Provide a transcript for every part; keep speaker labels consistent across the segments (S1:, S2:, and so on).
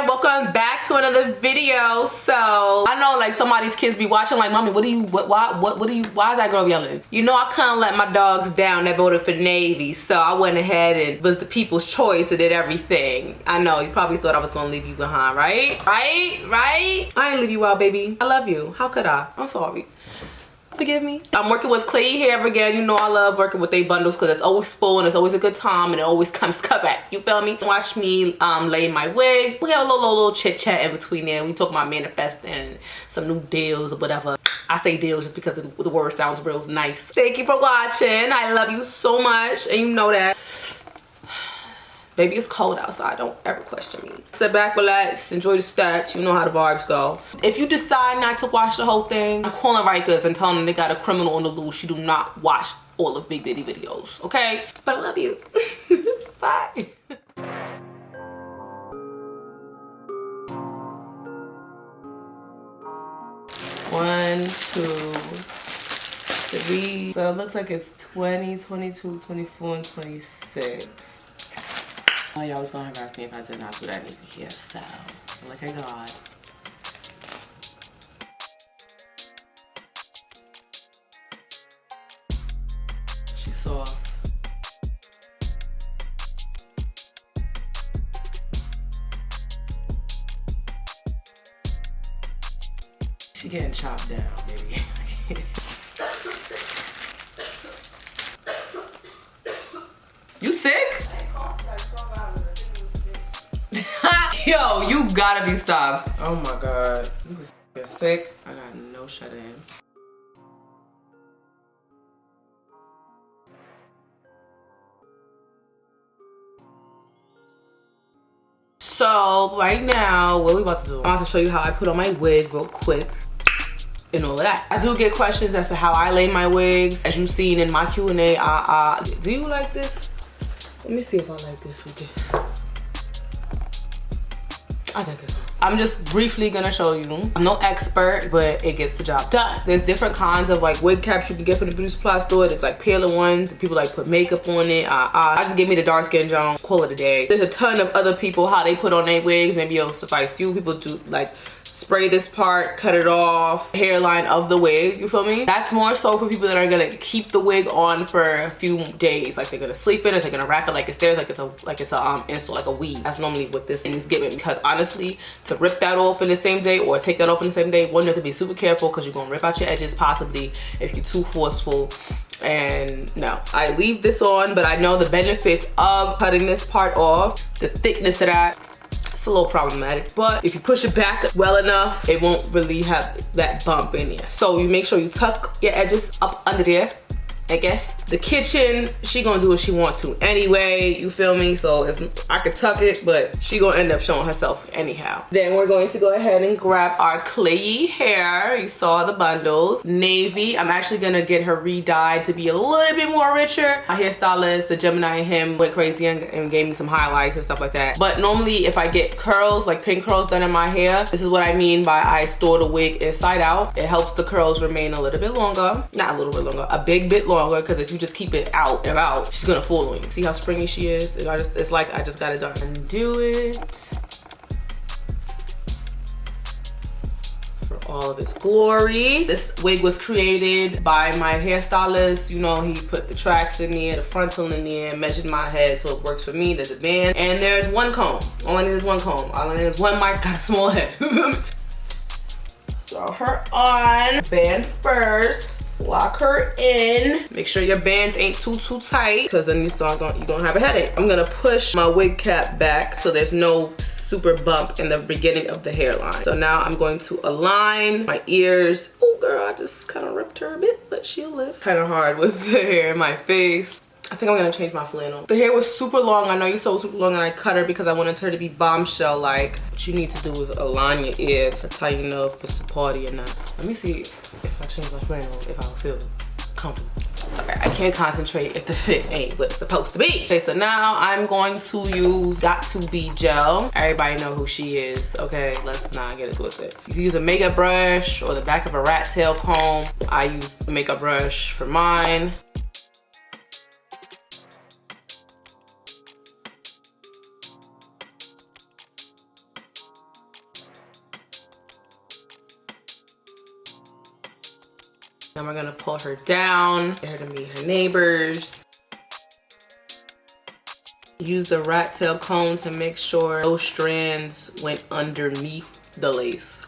S1: again, welcome back to another video. So I know like somebody's kids be watching like, mommy, why is that girl yelling? You know, I couldn't let my dogs down that voted for Navy, so I went ahead and was the people's choice and did everything. I know you probably thought I was gonna leave you behind, right? I ain't leave you out, baby. I love you. How could I? I'm sorry. Forgive me. I'm working with KLAIYI hair again. You know I love working with they bundles because it's always full and it's always a good time and it always comes back. You feel me? Watch me lay my wig. We have a little chit chat in between there. We talk about manifesting some new deals or whatever. I say deals just because the word sounds real nice. Thank you for watching. I love you so much and you know that. Baby, it's cold outside. Don't ever question me. Sit back, relax, enjoy the stats. You know how the vibes go. If you decide not to watch the whole thing, I'm calling Rikers and telling them they got a criminal on the loose. You do not watch all of Big Biddy videos, okay? But I love you. Bye. One, 2, 3. So it looks like it's 20, 22, 24, and 26. Oh, y'all was gonna harass me if I did not do that Navy here, so look at God. She's soft. She getting chopped down, baby. You sick? Yo, you gotta be stopped. Oh my God. You're sick. I got no shut in. So right now, what are we about to do? I'm about to show you how I put on my wig real quick and all of that. I do get questions as to how I lay my wigs. As you've seen in my Q&A, do you like this? Let me see if I like this with this. I think it's fine. I'm just briefly gonna show you. I'm no expert, but it gets the job done. There's different kinds of like wig caps you can get from the beauty supply store. There's like paler ones. People like put makeup on it. I just give me the dark skin Joan. Call it a day. There's a ton of other people how they put on their wigs. Maybe it'll suffice you. People do like spray this part, cut it off, hairline of the wig, you feel me? That's more so for people that are gonna keep the wig on for a few days. Like they're gonna sleep in it, they're gonna wrap it like it's theirs, like it's a install, like a weave. That's normally what this thing is giving, because honestly, to rip that off in the same day or take that off in the same day, one, you have to be super careful because you're gonna rip out your edges possibly if you're too forceful. And no, I leave this on, but I know the benefits of cutting this part off, the thickness of that. It's a little problematic, but if you push it back well enough, it won't really have that bump in there. So you make sure you tuck your edges up under there, okay? The kitchen, she gonna do what she want to anyway, you feel me? So I could tuck it, but she gonna end up showing herself anyhow. Then we're going to go ahead and grab our KLAIYI hair. You saw the bundles. Navy, I'm actually gonna get her re-dyed to be a little bit more richer. My hairstylist, the Gemini in him, went crazy and gave me some highlights and stuff like that. But normally if I get curls, like pin curls done in my hair, this is what I mean by I store the wig inside out. It helps the curls remain a little bit longer. Not a little bit longer, a big bit longer, because if you just keep it out and out, she's gonna fool on you. See how springy she is? And it's like I just got it done. Undo it for all of its glory. This wig was created by my hairstylist. You know, he put the tracks in there, the frontal in there, measured my head so it works for me. There's a band and there's one comb. All I need is one comb. All I need is one mic, got a small head. Throw her on. Band first. Lock her in. Make sure your bands ain't too tight, because then you're gonna have a headache. I'm gonna push my wig cap back so there's no super bump in the beginning of the hairline. So now I'm going to align my ears. Oh girl, I just kind of ripped her a bit, but she'll live. Kind of hard with the hair in my face. I think I'm gonna change my flannel. The hair was super long. I know you saw it super long and I cut her because I wanted her to be bombshell-like. What you need to do is align your ears. That's how you know if it's a party or not. Let me see if I change my flannel, if I feel comfortable. Sorry, I can't concentrate if the fit ain't what it's supposed to be. Okay, so now I'm going to use Got To Be gel. Everybody know who she is, okay? Let's not get it twisted. You can use a makeup brush or the back of a rat tail comb. I use a makeup brush for mine. Then we're gonna pull her down, get her to meet her neighbors. Use the rat tail comb to make sure those strands went underneath the lace.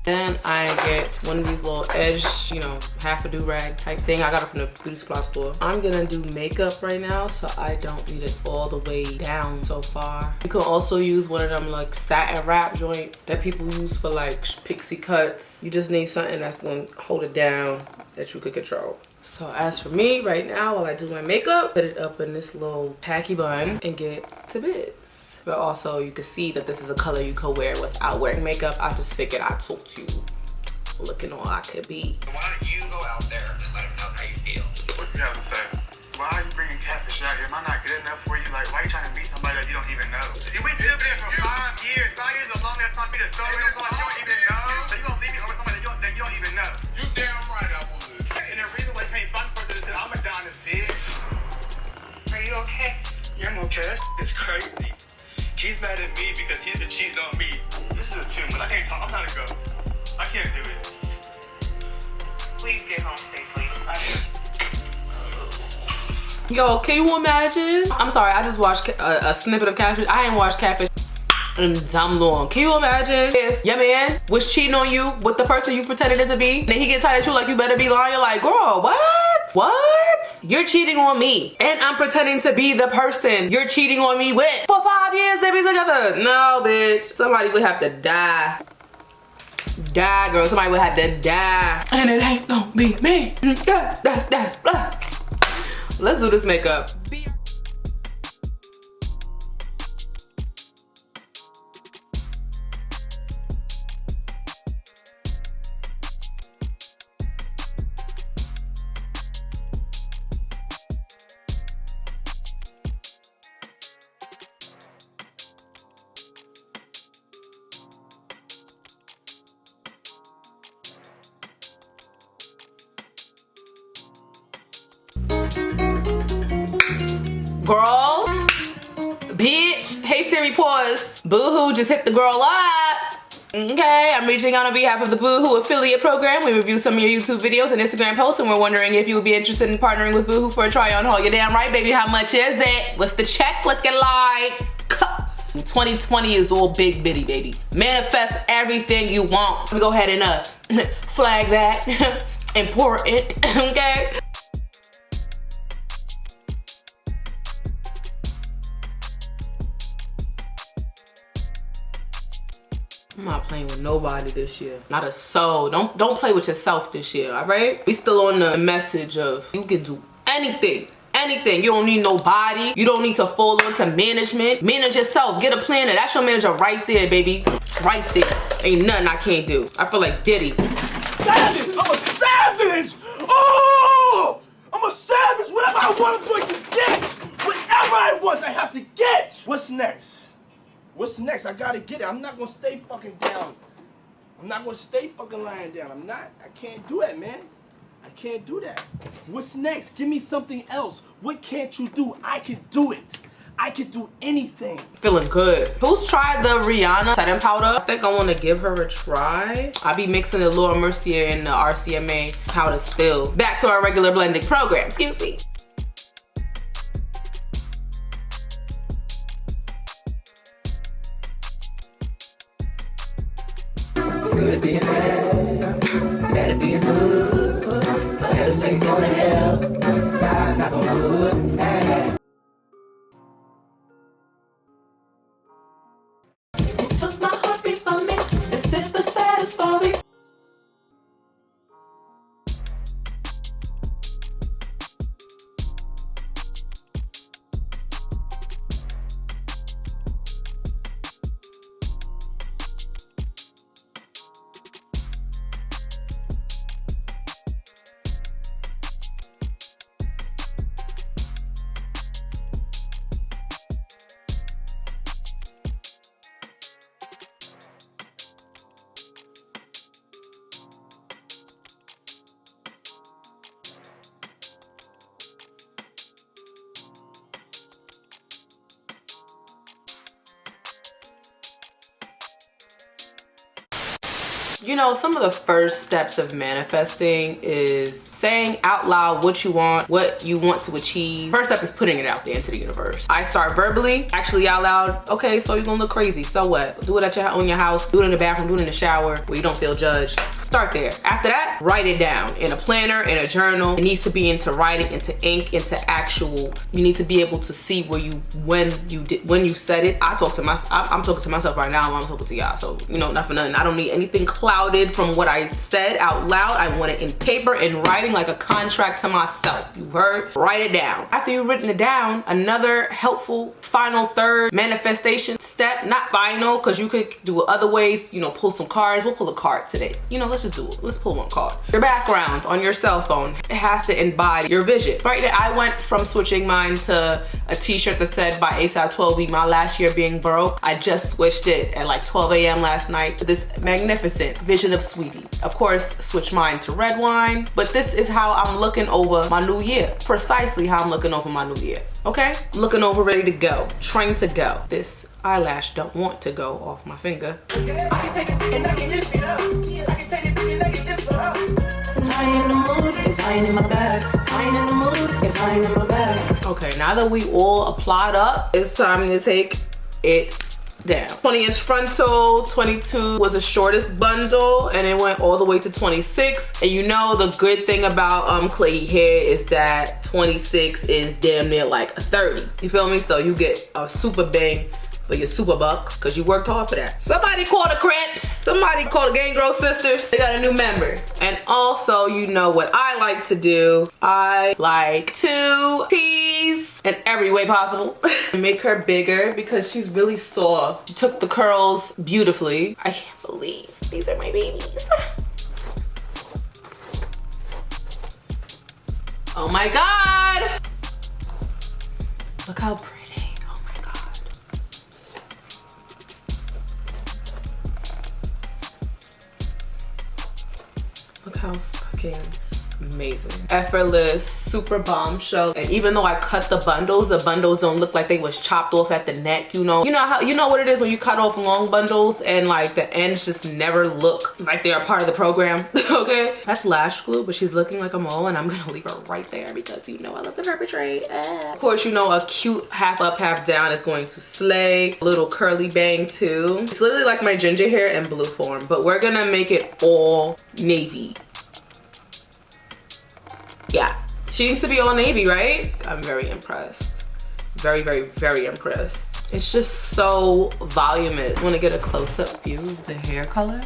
S1: Then I get one of these little edge, you know, half a do-rag type thing. I got it from the beauty supply store. I'm gonna do makeup right now, so I don't need it all the way down so far. You can also use one of them like satin wrap joints that people use for like pixie cuts. You just need something that's gonna hold it down that you could control. So as for me right now, while I do my makeup, put it up in this little tacky bun and get to biz. But also you can see that this is a color you could wear without wearing makeup. I just figured I'd talk to you looking all I could be.
S2: Why don't you go out there and let them know how you feel?
S3: What you have to say? Why are you bringing catfish out here? Am I not good enough for you? Like, why are you trying to meet somebody that you don't even know? See, we still been for 5 years. 5 years is a long ass time for me to throw in someone you don't even know. So you gonna leave me over somebody that you don't even know?
S2: You damn right I would.
S3: And the reason why you can't find person is that I'm a down this bitch. Are you okay? Yeah, I'm okay. That is crazy. He's mad at me because he's been cheating on me. This is too much. I can't talk. I'm trying to go. I can't do it.
S4: Please get home safely.
S1: Yo, can you imagine? I'm sorry, I just watched a snippet of Catfish. I ain't watched Catfish in damn long. Can you imagine if your man was cheating on you with the person you pretended it to be, and then he get tired at you like you better be lying? You're like, girl, what? What? You're cheating on me, and I'm pretending to be the person you're cheating on me with. For 5 years they be together. No, bitch. Somebody would have to die. Die, girl. Somebody would have to die. And it ain't gonna be me. That's blah. Let's do this makeup. Girl, bitch, hey Siri, pause. Boohoo just hit the girl up. Okay, I'm reaching out on behalf of the Boohoo affiliate program. We review some of your YouTube videos and Instagram posts, and we're wondering if you would be interested in partnering with Boohoo for a try-on haul. You're damn right, baby. How much is it? What's the check looking like? 2020 is all big bitty, baby. Manifest everything you want. Let me go ahead and flag that. Important, okay? I'm not playing with nobody this year. Not a soul. Don't play with yourself this year, all right? We still on the message of you can do anything. Anything. You don't need nobody. You don't need to fall onto management. Manage yourself. Get a planner. That's your manager right there, baby. Right there. Ain't nothing I can't do. I feel like Diddy.
S5: Savage! I'm a savage! Oh! I'm a savage! Whatever I want, I'm going to get! Whatever I want, I have to get! What's next? What's next? I gotta get it. I'm not gonna stay fucking down. I'm not gonna stay fucking lying down. I'm not. I can't do that, man. I can't do that. What's next? Give me something else. What can't you do? I can do it. I can do anything.
S1: Feeling good. Who's tried the Rihanna setting powder? I think I want to give her a try. I'll be mixing the Laura Mercier and the RCMA powder still. Back to our regular blending program. Excuse me.
S6: Good being bad, bad being good. For heaven's sakes, go to hell. Nah, not gonna good. Hey.
S1: Took my heartbeat from me. This is the saddest story. You know, some of the first steps of manifesting is saying out loud what you want to achieve. First step is putting it out there into the universe. I start verbally, actually out loud. Okay, so you're gonna look crazy. So what? Do it at your house, do it in the bathroom, do it in the shower where you don't feel judged. Start there. After that, write it down in a planner, in a journal. It needs to be into writing, into ink, into actual. You need to be able to see when you said it. I'm talking to myself right now while I'm talking to y'all. So, you know, not for nothing. I don't need anything clouded from what I said out loud. I want it in paper and writing like a contract to myself. You heard? Write it down. After you've written it down, another helpful final third manifestation step, not final, because you could do it other ways, you know, pull some cards. We'll pull a card today. You know, let's just do it. Let's pull one card. Your background on your cell phone, it has to embody your vision. Right there, I went from switching mine to a t-shirt that said by ASAP 12 my last year being broke. I just switched it at like 12 a.m. last night to this magnificent vision of Sweetie. Of course, switch mine to red wine, but this is how I'm looking over my new year. Precisely how I'm looking over my new year. Okay? Looking over, ready to go. Trained to go. This eyelash don't want to go off my finger. Okay, now that we all applied up, it's time to take it down. 20-inch frontal, 22 was the shortest bundle, and it went all the way to 26. And you know the good thing about KLAIYI hair is that 26 is damn near like a 30. You feel me? So you get a super bang for your super buck because you worked hard for that. Somebody call the Crips. Somebody call the Gang Girl Sisters. They got a new member. And also, you know what I like to do. I like to tease in every way possible. Make her bigger because she's really soft. She took the curls beautifully. I can't believe these are my babies. Oh my God. Look how pretty. Look how fucking amazing. Effortless, super bombshell. And even though I cut the bundles don't look like they was chopped off at the neck, you know what it is when you cut off long bundles and like the ends just never look like they're a part of the program. Okay? That's lash glue, but she's looking like a mole and I'm gonna leave her right there because you know I love to perpetrate. Of course, you know a cute half up, half down is going to slay. A little curly bang too. It's literally like my ginger hair in blue form, but we're gonna make it all navy. Yeah, she needs to be all navy, right? I'm very impressed. Very, very, very impressed. It's just so voluminous. Want to get a close-up view of the hair color?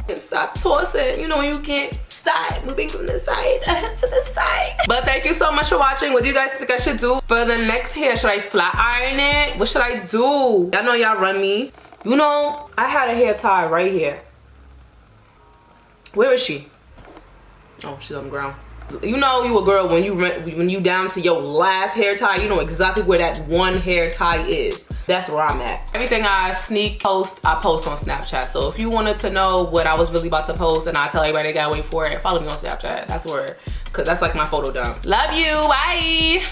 S1: And stop tossing. You know, you can't stop moving from the side to the side. But thank you so much for watching. What do you guys think I should do for the next hair? Should I flat iron it? What should I do? Y'all know y'all run me. You know, I had a hair tie right here. Where is she? Oh, she's on the ground. You know you a girl when you down to your last hair tie, you know exactly where that one hair tie is. That's where I'm at. Everything I sneak post, I post on Snapchat. So if you wanted to know what I was really about to post and I tell everybody they gotta wait for it, follow me on Snapchat. That's where, cause that's like my photo dump. Love you, bye.